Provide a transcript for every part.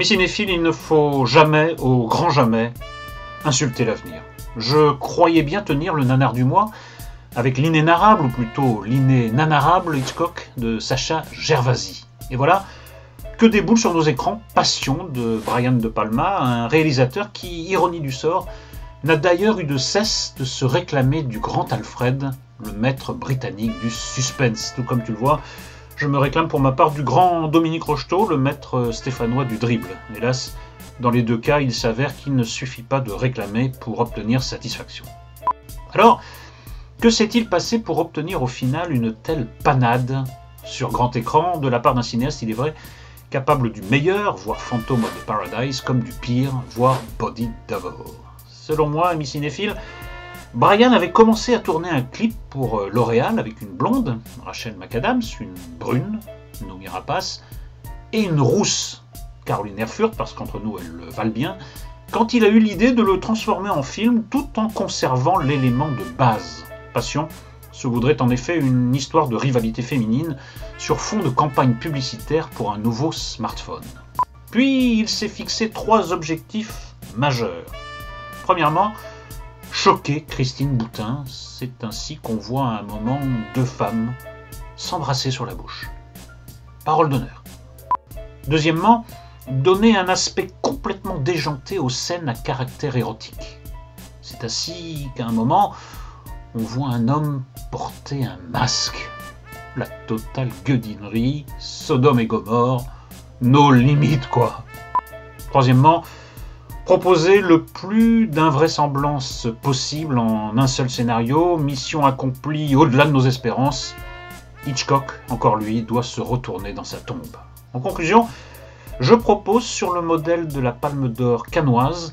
Amis cinéphiles, il ne faut jamais, au grand jamais, insulter l'avenir. Je croyais bien tenir le nanar du mois avec l'inénarrable, ou plutôt l'inénarrable Hitchcock de Sacha Gervasi. Et voilà que déboule sur nos écrans Passion de Brian De Palma, un réalisateur qui, ironie du sort, n'a d'ailleurs eu de cesse de se réclamer du grand Alfred, le maître britannique du suspense. Tout comme tu le vois, je me réclame pour ma part du grand Dominique Rocheteau, le maître stéphanois du dribble. Hélas, dans les deux cas, il s'avère qu'il ne suffit pas de réclamer pour obtenir satisfaction. Alors, que s'est-il passé pour obtenir au final une telle panade sur grand écran de la part d'un cinéaste, il est vrai, capable du meilleur, voire Phantom of the Paradise, comme du pire, voire Body Double? Selon moi, amis cinéphiles, Brian avait commencé à tourner un clip pour L'Oréal avec une blonde, Rachel McAdams, une brune, Noomi Rapace, et une rousse, Caroline Erfurt, parce qu'entre nous elles le valent bien, quand il a eu l'idée de le transformer en film tout en conservant l'élément de base. Passion se voudrait en effet une histoire de rivalité féminine sur fond de campagne publicitaire pour un nouveau smartphone. Puis il s'est fixé 3 objectifs majeurs. Premièrement, choquer Christine Boutin, c'est ainsi qu'on voit à un moment 2 femmes s'embrasser sur la bouche. Parole d'honneur. Deuxièmement, donner un aspect complètement déjanté aux scènes à caractère érotique. C'est ainsi qu'à un moment, on voit un homme porter un masque. La totale gueudinerie, Sodome et Gomorre, nos limites quoi. Troisièmement, proposer le plus d'invraisemblance possible en un seul scénario, mission accomplie au-delà de nos espérances. Hitchcock, encore lui, doit se retourner dans sa tombe. En conclusion, je propose, sur le modèle de la Palme d'Or cannoise,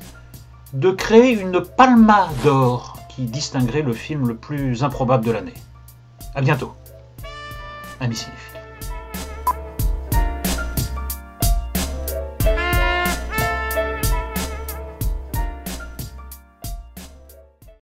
de créer une Palma d'Or qui distinguerait le film le plus improbable de l'année. À bientôt, amis cinéphiles.